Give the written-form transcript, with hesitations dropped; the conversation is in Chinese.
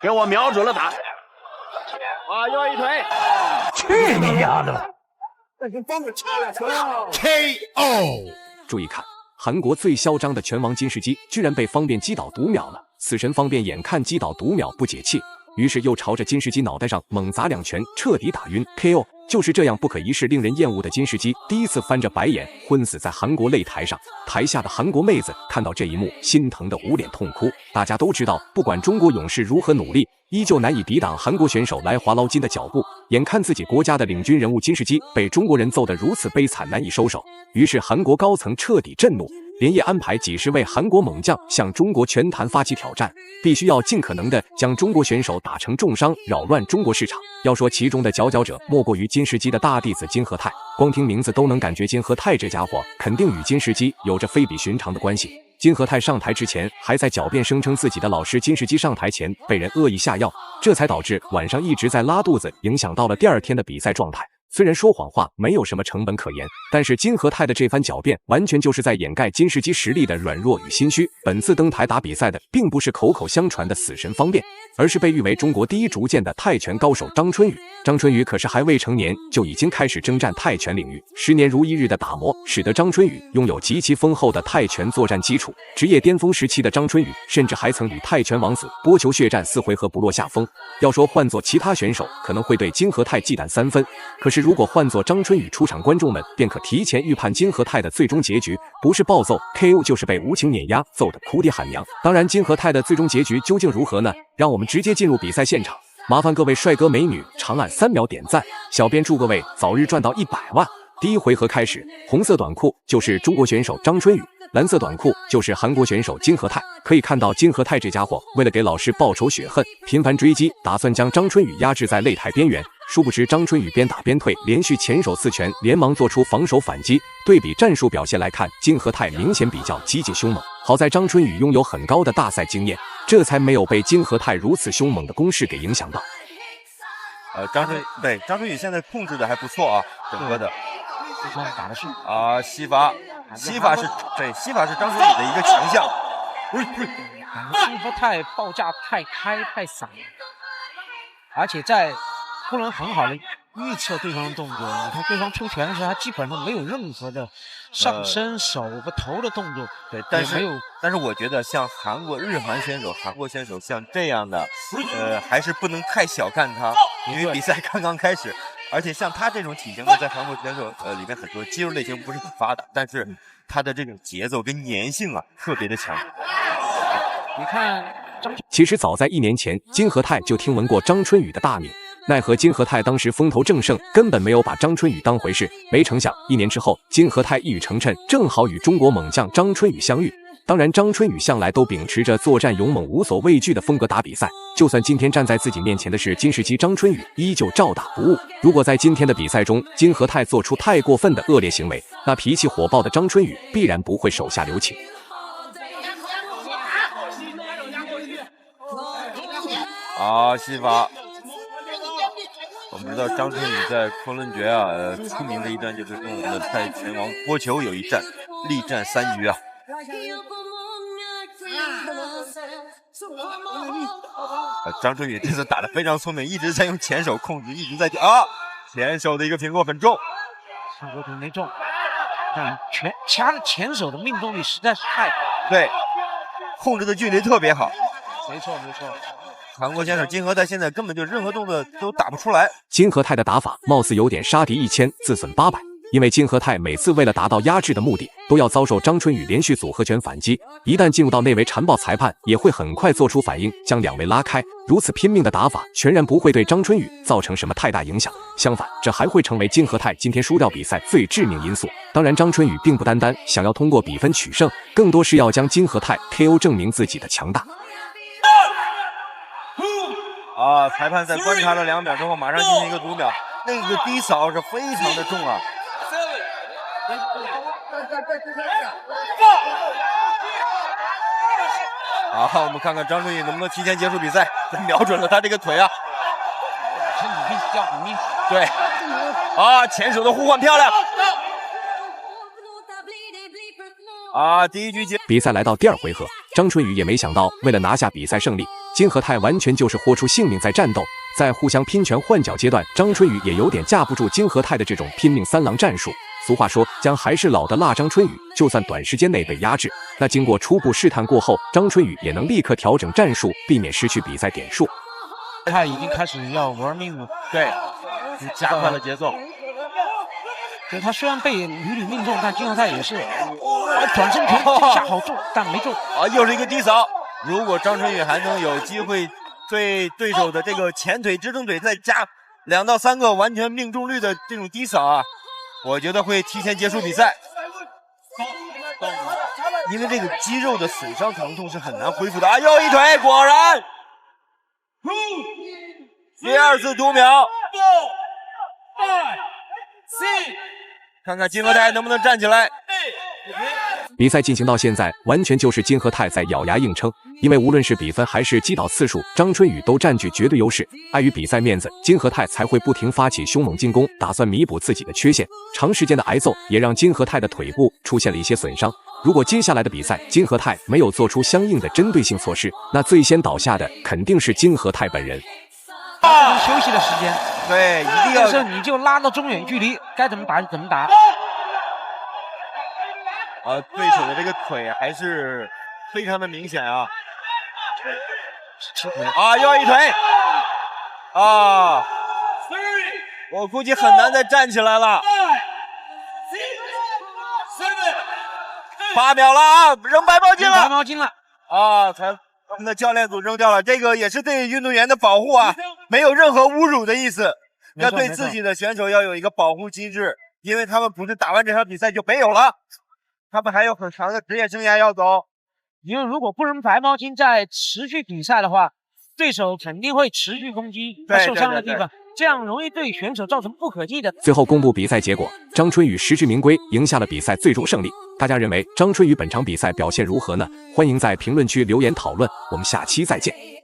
给我瞄准了打！右一腿！去你丫的！KO！ 注意看，韩国最嚣张的拳王金世基居然被方便击倒读秒了。死神方便眼看击倒读秒不解气，于是又朝着金世基脑袋上猛砸2拳，彻底打晕 KO。就是这样不可一世、令人厌恶的金世基，第一次翻着白眼昏死在韩国擂台上。台下的韩国妹子看到这一幕，心疼的捂脸痛哭。大家都知道，不管中国勇士如何努力，依旧难以抵挡韩国选手来华捞金的脚步。眼看自己国家的领军人物金世基被中国人揍得如此悲惨，难以收手，于是韩国高层彻底震怒，连夜安排几十位韩国猛将向中国拳坛发起挑战，必须要尽可能的将中国选手打成重伤，扰乱中国市场。要说其中的佼佼者，莫过于金世基的大弟子金和泰。光听名字都能感觉金和泰这家伙肯定与金世基有着非比寻常的关系。金和泰上台之前还在狡辩，声称自己的老师金世基上台前被人恶意下药，这才导致晚上一直在拉肚子，影响到了第2天的比赛状态。虽然说谎话没有什么成本可言，但是金和泰的这番狡辩完全就是在掩盖金世基实力的软弱与心虚。本次登台打比赛的并不是口口相传的死神方便，而是被誉为中国第一逐渐的泰拳高手张春雨。张春雨可是还未成年就已经开始征战泰拳领域，10年如一日的打磨使得张春雨拥有极其丰厚的泰拳作战基础。职业巅峰时期的张春雨甚至还曾与泰拳王子波球血战4回合不落下风。要说换做其他选手可能会对金和泰忌惮3分，可是如果换作张春雨出场，观众们便可提前预判金和泰的最终结局，不是暴揍 KO 就是被无情碾压，揍得哭爹喊娘。当然金和泰的最终结局究竟如何呢？让我们直接进入比赛现场，麻烦各位帅哥美女长按3秒点赞，小编祝各位早日赚到100万。第1回合开始，红色短裤就是中国选手张春雨，蓝色短裤就是韩国选手金和泰。可以看到金和泰这家伙为了给老师报仇雪恨，频繁追击，打算将张春雨压制在擂台边缘。殊不知张春雨边打边退，连续前手4拳，连忙做出防守反击。对比战术表现来看，金和泰明显比较激进凶猛。好在张春雨拥有很高的大赛经验，这才没有被金和泰如此凶猛的攻势给影响到。张春雨现在控制的还不错啊，整个的。打的是西法是张春雨的一个强项。金和泰报价太开太散了，而且在不能很好的预测对方的动作。你看对方出拳的时候，他基本上没有任何的上身、手和头的动作。对，但是我觉得像韩国选手像这样的，还是不能太小看他，因为比赛刚刚开始。而且像他这种体型的，在韩国选手里面很多肌肉类型不是很发达，但是他的这种节奏跟粘性啊特别的强。你看其实早在1年前，金和泰就听闻过张春雨的大名，奈何金和泰当时风头正盛，根本没有把张春雨当回事。没成想1年之后，金和泰一语成谶，正好与中国猛将张春雨相遇。当然张春雨向来都秉持着作战勇猛无所畏惧的风格打比赛，就算今天站在自己面前的是金世基，张春雨依旧照打不误。如果在今天的比赛中金和泰做出太过分的恶劣行为，那脾气火爆的张春雨必然不会手下留情。西法，我们知道张春雨在昆仑决出名的一战就是跟我们的泰拳王波球有一战，力战3局啊。张春雨这次打得非常聪明，一直在用前手控制，一直在前手的一个平扣很重，上手没中，但掐的前手的命中率实在是太高，对，控制的距离特别好，没错。韩国选手金和泰现在根本就任何动作都打不出来。金和泰的打法貌似有点杀敌1000自损800，因为金和泰每次为了达到压制的目的，都要遭受张春雨连续组合拳反击，一旦进入到内围，缠抱裁判也会很快做出反应，将2位拉开。如此拼命的打法全然不会对张春雨造成什么太大影响，相反，这还会成为金和泰今天输掉比赛最致命因素。当然张春雨并不单单想要通过比分取胜，更多是要将金和泰 KO 证明自己的强大。裁判在观察了2秒之后马上进行一个读秒，那个低扫是非常的重啊。我们看看张春雨能不能提前结束比赛，瞄准了他这个腿啊。对，前手的互换漂亮。第1局比赛来到第2回合，张春雨也没想到，为了拿下比赛胜利，金和泰完全就是豁出性命在战斗，在互相拼拳换脚阶段，张春雨也有点架不住金和泰的这种拼命三郎战术。俗话说，姜还是老的辣，张春雨就算短时间内被压制，那经过初步试探过后，张春雨也能立刻调整战术，避免失去比赛点数。他已经开始要玩命了，对，加快了节奏。对，他虽然被屡屡命中，但金和泰也是转身拳这下好中，但没中。啊，又是一个低扫。如果张春雨还能有机会对对手的这个前腿支撑腿再加2到3个完全命中率的这种低扫啊，我觉得会提前结束比赛。因为这个肌肉的损伤疼痛是很难恢复的啊！又一腿，果然第2次读秒。看看金和泰能不能站起来。比赛进行到现在，完全就是金和泰在咬牙硬撑，因为无论是比分还是击倒次数，张春雨都占据绝对优势。碍于比赛面子，金和泰才会不停发起凶猛进攻，打算弥补自己的缺陷。长时间的挨揍也让金和泰的腿部出现了一些损伤。如果接下来的比赛金和泰没有做出相应的针对性措施，那最先倒下的肯定是金和泰本人。休息的时间，对，一定要。这时候你就拉到中远距离，该怎么打就怎么打。对手的这个腿还是非常的明显啊！又一腿啊！我估计很难再站起来了。8秒了啊！扔白毛巾了！白毛巾了啊！我们的教练组扔掉了，这个也是对运动员的保护啊，没有任何侮辱的意思。要对自己的选手要有一个保护机制，因为他们不是打完这场比赛就没有了。他们还有很长的职业生涯要走，因为如果不扔白毛巾，在持续比赛的话，对手肯定会持续攻击他受伤的地方，这样容易对选手造成不可逆的。最后公布比赛结果，张春雨实至名归，赢下了比赛最终胜利。大家认为张春雨本场比赛表现如何呢？欢迎在评论区留言讨论，我们下期再见。